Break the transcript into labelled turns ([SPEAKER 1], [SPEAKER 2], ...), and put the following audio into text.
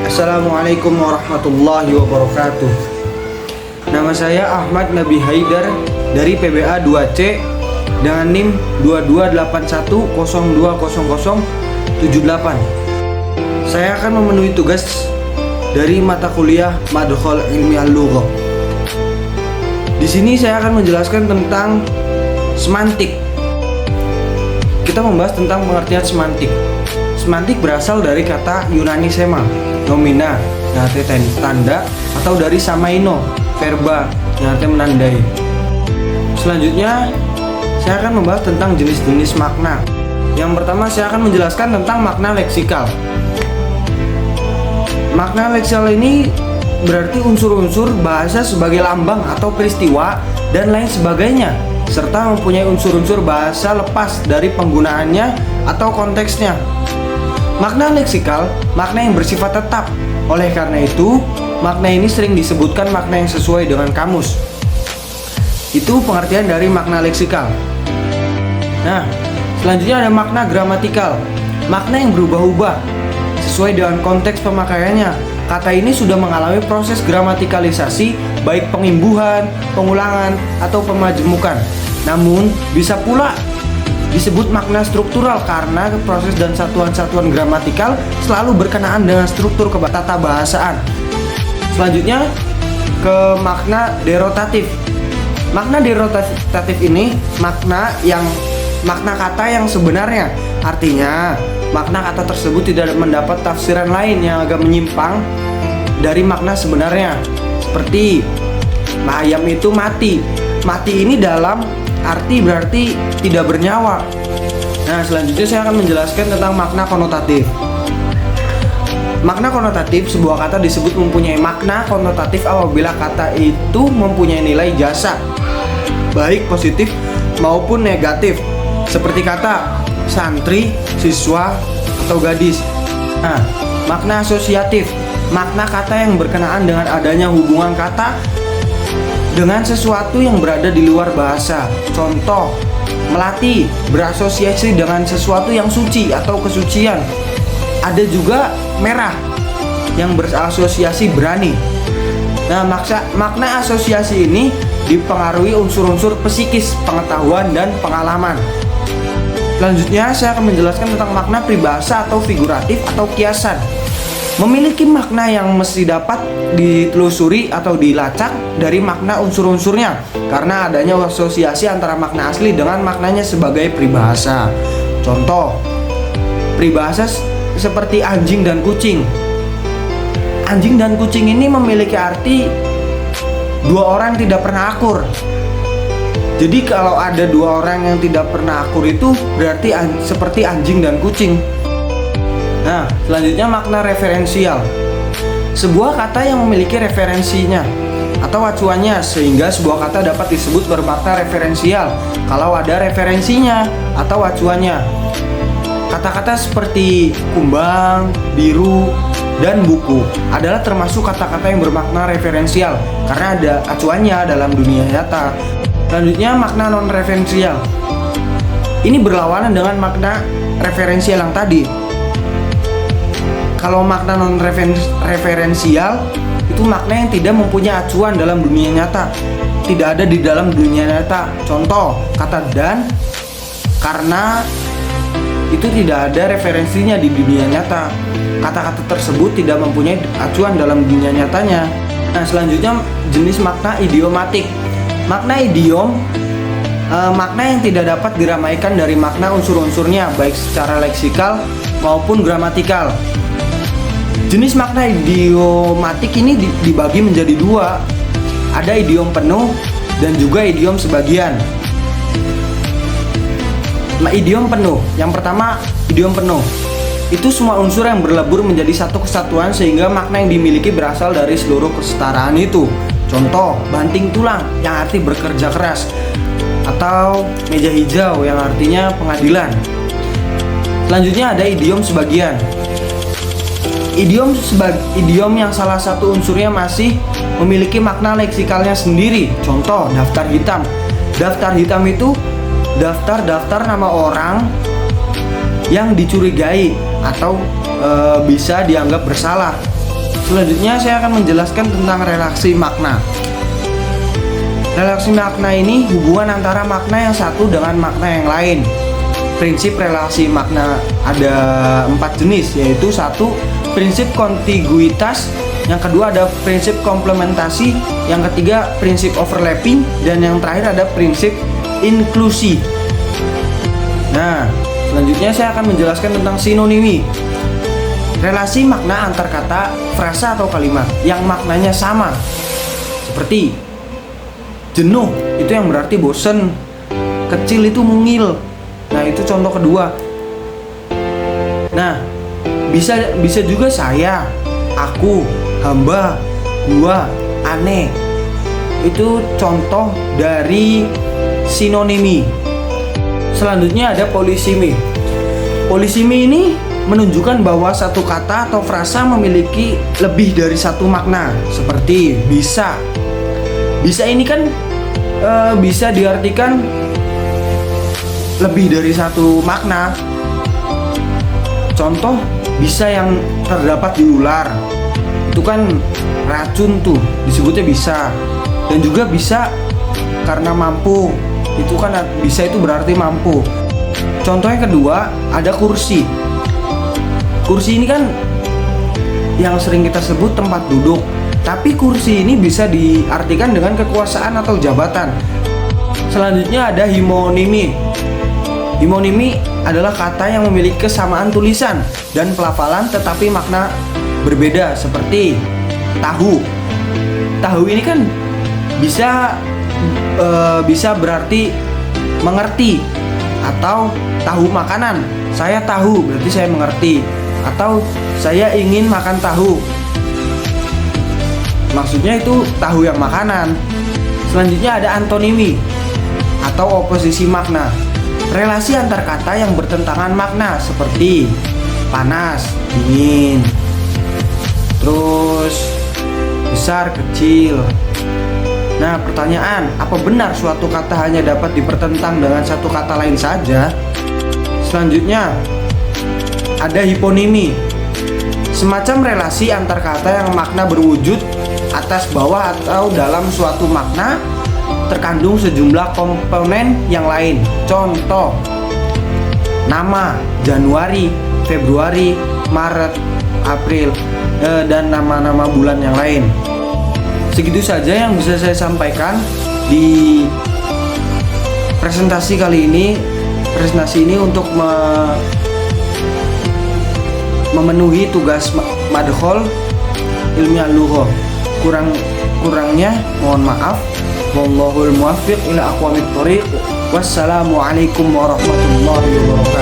[SPEAKER 1] Assalamualaikum warahmatullahi wabarakatuh. Nama saya Ahmad Nabi Haidar dari PBA 2C dengan NIM 2281020078. Saya akan memenuhi tugas dari mata kuliah Madkhal Ilmi Al-Lughah. Di sini saya akan menjelaskan tentang semantik. Kita membahas tentang pengertian semantik. Semantik berasal dari kata Yunani sema, nomina, yang artinya tanda, atau dari samaino, verba, yang artinya menandai. Selanjutnya, saya akan membahas tentang jenis-jenis makna. Yang pertama, saya akan menjelaskan tentang makna leksikal. Makna leksikal ini berarti unsur-unsur bahasa sebagai lambang atau peristiwa dan lain sebagainya, serta mempunyai unsur-unsur bahasa lepas dari penggunaannya atau konteksnya. Makna leksikal, makna yang bersifat tetap. Oleh karena itu, makna ini sering disebutkan makna yang sesuai dengan kamus. Itu pengertian dari makna leksikal. Nah, selanjutnya ada makna gramatikal. Makna yang berubah-ubah sesuai dengan konteks pemakaiannya. Kata ini sudah mengalami proses gramatikalisasi, baik pengimbuhan, pengulangan, atau pemajemukan. Namun, bisa pula disebut makna struktural karena proses dan satuan-satuan gramatikal selalu berkenaan dengan struktur tata bahasaan. Selanjutnya ke makna derotatif. Makna derotatif ini makna kata yang sebenarnya. Artinya, makna kata tersebut tidak mendapat tafsiran lain yang agak menyimpang dari makna sebenarnya. Seperti ayam itu mati. Mati ini dalam arti berarti tidak bernyawa. Nah, selanjutnya saya akan menjelaskan tentang makna konotatif. Makna konotatif, sebuah kata disebut mempunyai makna konotatif apabila kata itu mempunyai nilai jasa, baik positif maupun negatif. Seperti kata santri, siswa, atau gadis. Nah, makna asosiatif, makna kata yang berkenaan dengan adanya hubungan kata dengan sesuatu yang berada di luar bahasa. Contoh, melati berasosiasi dengan sesuatu yang suci atau kesucian. Ada juga merah yang berasosiasi berani. Nah, makna asosiasi ini dipengaruhi unsur-unsur psikis, pengetahuan, dan pengalaman. Selanjutnya saya akan menjelaskan tentang makna peribahasa atau figuratif atau kiasan. Memiliki makna yang mesti dapat ditelusuri atau dilacak dari makna unsur-unsurnya karena adanya asosiasi antara makna asli dengan maknanya sebagai peribahasa. Contoh, peribahasa seperti anjing dan kucing. Anjing dan kucing ini memiliki arti dua orang tidak pernah akur. Jadi kalau ada dua orang yang tidak pernah akur itu berarti seperti anjing dan kucing. Nah, selanjutnya makna referensial. Sebuah kata yang memiliki referensinya atau acuannya sehingga sebuah kata dapat disebut bermakna referensial kalau ada referensinya atau acuannya. Kata-kata seperti kumbang, biru, dan buku adalah termasuk kata-kata yang bermakna referensial karena ada acuannya dalam dunia nyata. Selanjutnya makna non-referensial. Ini berlawanan dengan makna referensial yang tadi. Kalau makna non-referensial itu makna yang tidak mempunyai acuan dalam dunia nyata, tidak ada di dalam dunia nyata. Contoh, kata dan, karena itu tidak ada referensinya di dunia nyata. Kata-kata tersebut tidak mempunyai acuan dalam dunia nyatanya. Nah, selanjutnya jenis makna idiomatik. Makna idiom, makna yang tidak dapat diramaikan dari makna unsur-unsurnya baik secara leksikal maupun gramatikal. Jenis makna idiomatik ini dibagi menjadi dua. Ada idiom penuh dan juga idiom sebagian. Nah, idiom penuh. Yang pertama, idiom penuh. Itu semua unsur yang berlebur menjadi satu kesatuan sehingga makna yang dimiliki berasal dari seluruh kesetaraan itu. Contoh, banting tulang yang arti bekerja keras, atau meja hijau yang artinya pengadilan. Selanjutnya ada idiom sebagian. Idiom yang salah satu unsurnya masih memiliki makna leksikalnya sendiri. Contoh, daftar hitam. Daftar hitam itu daftar nama orang yang dicurigai atau bisa dianggap bersalah. Selanjutnya saya akan menjelaskan tentang relasi makna. Relasi makna ini hubungan antara makna yang satu dengan makna yang lain. Prinsip relasi makna ada 4 jenis, yaitu satu, prinsip kontiguitas, yang kedua ada prinsip komplementasi, yang ketiga prinsip overlapping, dan yang terakhir ada prinsip inklusi. Nah, selanjutnya saya akan menjelaskan tentang sinonimi. Relasi makna antar kata, frasa atau kalimat yang maknanya sama. Seperti jenuh, itu yang berarti bosen. Kecil itu mungil. Nah, itu contoh kedua. Nah, bisa juga saya, aku, hamba, gua, aneh. Itu contoh dari sinonimi. Selanjutnya ada polisimi. Polisimi ini menunjukkan bahwa satu kata atau frasa memiliki lebih dari satu makna. Seperti bisa. Bisa ini kan bisa diartikan lebih dari satu makna. Contoh, bisa yang terdapat di ular. Itu kan racun tuh, disebutnya bisa. Dan juga bisa karena mampu. Itu kan bisa itu berarti mampu. Contoh yang kedua, ada kursi. Kursi ini kan yang sering kita sebut tempat duduk. Tapi kursi ini bisa diartikan dengan kekuasaan atau jabatan. Selanjutnya ada himonimi. Himonimi adalah kata yang memiliki kesamaan tulisan dan pelafalan tetapi makna berbeda, seperti tahu. Tahu ini kan bisa berarti mengerti, atau tahu makanan. Saya tahu berarti saya mengerti, atau saya ingin makan tahu. Maksudnya itu tahu yang makanan. Selanjutnya ada antonimi atau oposisi makna. Relasi antar kata yang bertentangan makna, seperti panas, dingin, terus besar, kecil. Nah, pertanyaan, apa benar suatu kata hanya dapat dipertentang dengan satu kata lain saja? Selanjutnya ada hiponimi. Semacam relasi antar kata yang makna berwujud atas, bawah, atau dalam suatu makna terkandung sejumlah komponen yang lain. Contoh, nama, Januari, Februari, Maret, April, dan nama-nama bulan yang lain. Segitu saja yang bisa saya sampaikan di presentasi kali ini. Presentasi ini untuk memenuhi tugas madkhol ilmiah lughah. Kurangnya mohon maaf. Wallahul muwaffiq ila aqwamit thoriq. Wassalamualaikum warahmatullahi wabarakatuh.